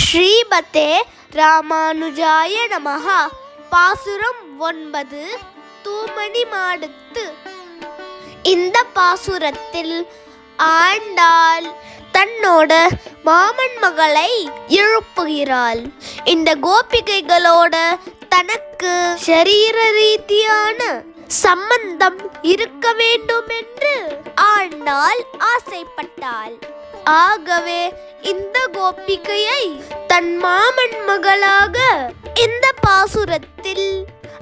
ஸ்ரீமதே ராமானுஜாய நமஹ. பாசுரம் 9. தூமணி மாடத்து. இந்த பாசுரத்தில் ஆண்டாள் தன்னோட மாமன் மகளை எழுப்புகிறாள். இந்த கோபிகைகளோட தனக்கு சரீர ரீதியான சம்பந்தம் இருக்க வேண்டும் என்று ஆண்டாள் ஆசைப்பட்டாள். ஆகவே இந்த கோபிகையை தன் மாமன் மகளாக இந்த பாசுரத்தில்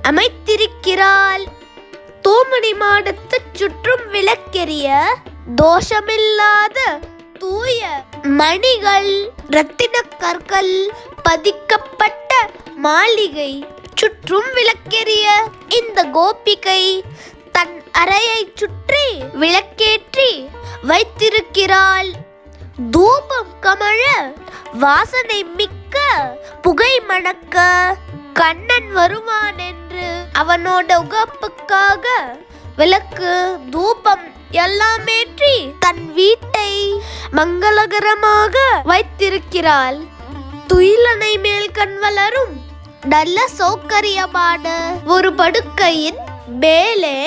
அமைத்திருக்கிறாள். தூமணி மாடத்து சுற்றும் விளக்கெரிய தோஷமில்லாத தூய மணிகள் இரத்தின கற்கள் பதிக்கப்பட்ட மாளிகை சுற்றும் விளக்கெரிய இந்த கோபிகை தன் அறையை சுற்றி விளக்கேற்றி வைத்திருக்கிறாள். தூபம் கமழ வாசனை மிக்க புகை மணக்க கண்ணன் வருவான் என்று அவனோட உகப்புக்காக விளக்கு தூபம் எல்லாம் ஏற்றி தன் வீட்டை மங்களகரமாக வைத்திருக்கிறாள். துயிலனை மேல் கண் வளரும் நல்ல சௌகரியமான ஒரு படுக்கையின் மேலே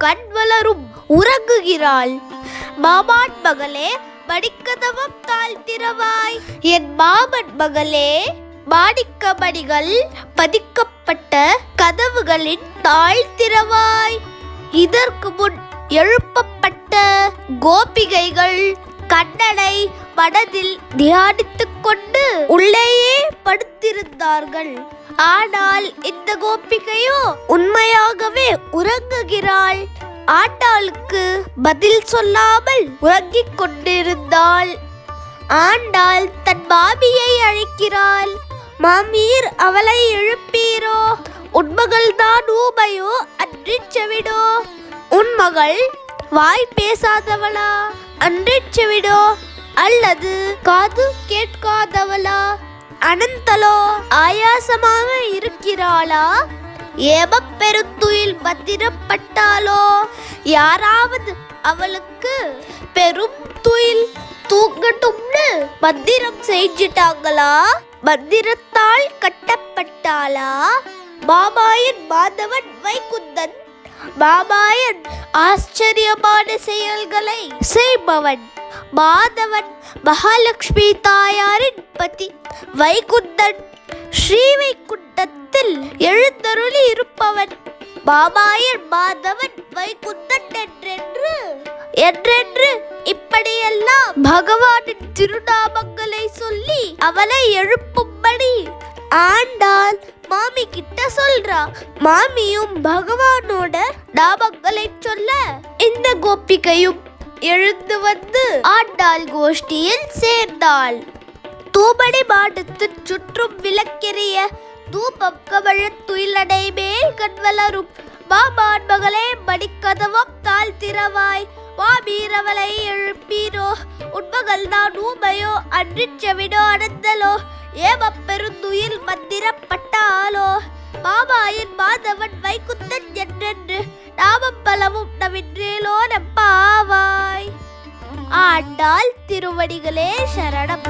கண் வளரும் உறங்குகிறாள். மாமான் மகளே படிக்கதவம் தாழ்த்திரவாய், என் மாமன் மகளே மாணிக்க மணிகள் பதிக்கப்பட்ட கதவுகளின் தாழ்த்திரவாய். இதற்கு முன் எழுப்பப்பட்ட கோபிகைகள் கண்ணனை மனதில் தியானித்துக் கொண்டு உள்ளேயே படுத்திருந்தார்கள். ஆனால் இந்த கோபிகையோ உண்மையாகவே உறங்குகிறாள். ஆண்டாளுக்கு பதில் சொல்லாமல் உறங்கிக் கொண்டிருந்தாள். ஆண்டாள் தன் மாமியை அழைக்கிறாள். மாமீர், அவளை எழுப்பீரோ? உன்மகள் தான் ஊமையோ அன்றி செவிடோ? உன் மகள் வாய் பேசாதவளா அன்றி செவிடோ? அல்லது காது கேட்காதவளா? அனந்தலோ ஆயாசமாக இருக்கிறாளா? ஏமப்பெருந்துயில் பத்திரப்பட்டாலோ? யாராவது அவளுக்கு பெரும் துயில் தூங்கட்டும்னு மந்திரம் செஞ்சிட்டாங்களா? மந்திரத்தால் கட்டப்பட்டாளா? மாமாயன் மாதவன் வைகுந்தன். மாமாயன் ஆச்சரியமான செயல்களை செய்பவன். மாதவன் மகாலட்சுமி தாயாரின் பதி. வைகுந்தன் ஸ்ரீவைகுண்டத்தில் எழுந்தருளி இருப்பவன். மாமாயன் மாதவன் வைகுந்தன் என்றென்று இப்படியெல்லாம் பகவானின் திருநாமங்களை சொல்லி அவளை எழுப்பும்படி ஆண்டாள் மாமி கிட்ட சொல்றா. மாமியும் பகவானோட நாமங்களை சொல்ல இந்த கோபிகையும் எழுந்து வந்து ஆண்டாள் கோஷ்டியில் சேர்ந்தாள். தூமணி மாடத்து சுற்றும் விளக்கெரிய தூபம் கமழ துயிலடை மேல் கண் வளரும் மாமான் மகளே மணிக்கதவம் தாழ்த்திரவாய். மாமீரவளை எழுப்பீரோ? உன்மகள் தான் ஊமையோ அன்றி செவிடோ? அனந்தலோ ஏமப்பெருந்துயில் மந்திரப்பட்டாலோ? மாமாயன் மாதவன் வைகுந்தன் என்றென்று நாமம் பலவும் நவின்றேலோ நம்பாவாய். ஆண்டாள் திருவடிகளே சரணம்.